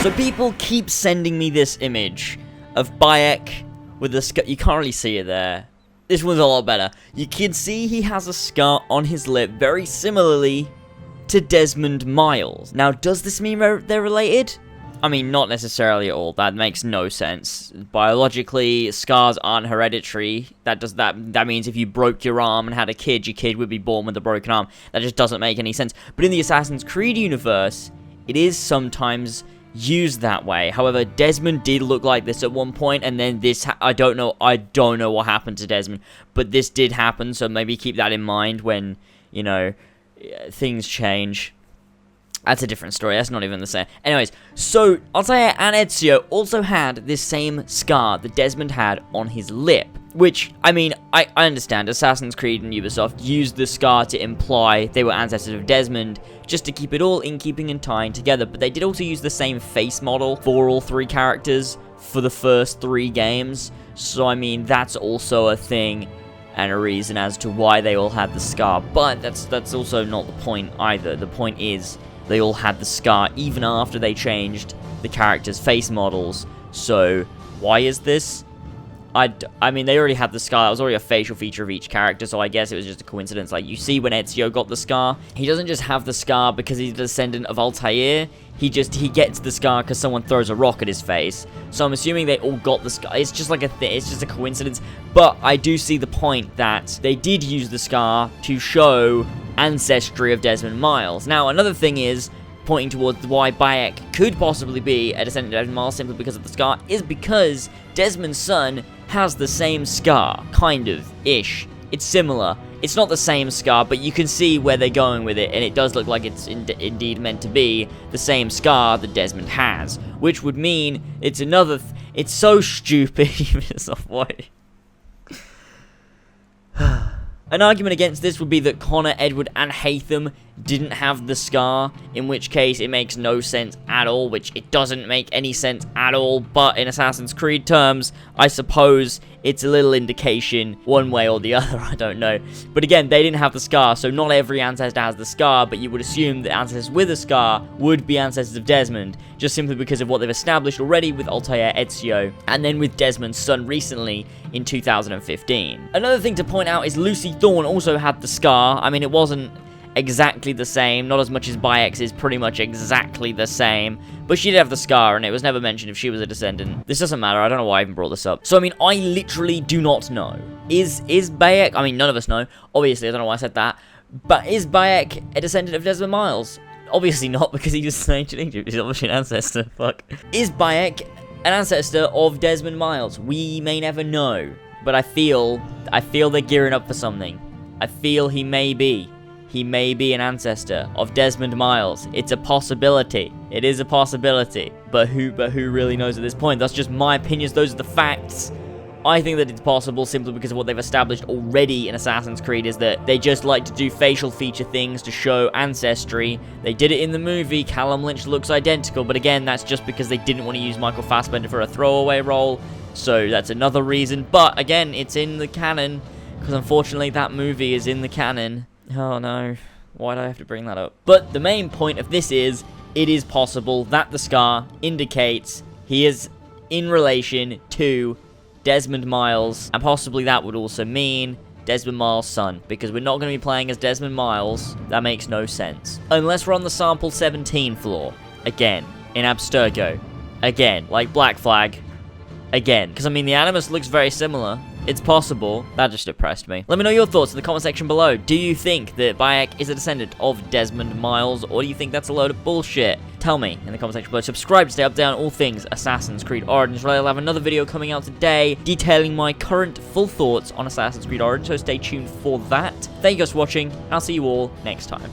So people keep sending me this image of Bayek with a scar. You can't really see it there. This one's a lot better. You can see he has a scar on his lip very similarly to Desmond Miles. Now, does this mean they're related? I mean, not necessarily at all. That makes no sense. Biologically, scars aren't hereditary. That means if you broke your arm and had a kid, your kid would be born with a broken arm. That just doesn't make any sense. But in the Assassin's Creed universe, it is sometimes used that way. However, Desmond did look like this at one point, and then this, I don't know what happened to Desmond, but this did happen, so maybe keep that in mind when, you know, things change. That's a different story, that's not even the same. Anyways, so Altair and Ezio also had this same scar that Desmond had on his lip. Which, I mean, I understand Assassin's Creed and Ubisoft used the scar to imply they were ancestors of Desmond, just to keep it all in keeping and tying together, but they did also use the same face model for all three characters for the first 3 games, so I mean, that's also a thing and a reason as to why they all had the scar, but that's also not the point either. The point is, they all had the scar even after they changed the characters' face models, so why is this? I mean, they already had the scar. That was already a facial feature of each character, so I guess it was just a coincidence. Like, you see when Ezio got the scar, he doesn't just have the scar because he's a descendant of Altair. He gets the scar because someone throws a rock at his face. So I'm assuming they all got the scar. It's just like it's just a coincidence. But I do see the point that they did use the scar to show ancestry of Desmond Miles. Now, another thing is, pointing towards why Bayek could possibly be a descendant of Desmond Miles simply because of the scar, is because Desmond's son has the same scar, kind of, ish. It's similar. It's not the same scar, but you can see where they're going with it, and it does look like it's indeed meant to be the same scar that Desmond has, which would mean it's another... it's so stupid, it's not funny. An argument against this would be that Connor, Edward, and Haytham didn't have the scar, in which case it makes no sense at all, which it doesn't make any sense at all, but in Assassin's Creed terms, I suppose it's a little indication one way or the other, I don't know. But again, they didn't have the scar, so not every ancestor has the scar, but you would assume that ancestors with a scar would be ancestors of Desmond, just simply because of what they've established already with Altair, Ezio, and then with Desmond's son recently in 2015. Another thing to point out is Lucy Thorne also had the scar. I mean, it wasn't exactly the same, not as much as Bayek's is pretty much exactly the same, but she did have the scar, and it was never mentioned if she was a descendant. This doesn't matter, I don't know why I even brought this up. So, I mean, I literally do not know. Is Bayek, I mean, none of us know, obviously, I don't know why I said that, but is Bayek a descendant of Desmond Miles? Obviously not, because he was in ancient Egypt, he's obviously an ancestor, fuck. Is Bayek an ancestor of Desmond Miles? We may never know, but I feel they're gearing up for something. I feel he may be. He may be an ancestor of Desmond Miles. It's a possibility. It is a possibility. But who really knows at this point? That's just my opinions. Those are the facts. I think that it's possible simply because of what they've established already in Assassin's Creed, is that they just like to do facial feature things to show ancestry. They did it in the movie. Callum Lynch looks identical, but again, that's just because they didn't want to use Michael Fassbender for a throwaway role. So that's another reason. But again, it's in the canon, because unfortunately that movie is in the canon. Oh no, why do I have to bring that up? But the main point of this is, it is possible that the scar indicates he is in relation to Desmond Miles, and possibly that would also mean Desmond Miles' son, because we're not going to be playing as Desmond Miles. That makes no sense. Unless we're on the sample 17 floor, again, in Abstergo, again, like Black Flag, again, because I mean the Animus looks very similar. It's possible. That just depressed me. Let me know your thoughts in the comment section below. Do you think that Bayek is a descendant of Desmond Miles, or do you think that's a load of bullshit? Tell me in the comment section below. Subscribe to stay up down all things Assassin's Creed Origins. I'll have another video coming out today detailing my current full thoughts on Assassin's Creed Origins, so stay tuned for that. Thank you guys for watching, and I'll see you all next time.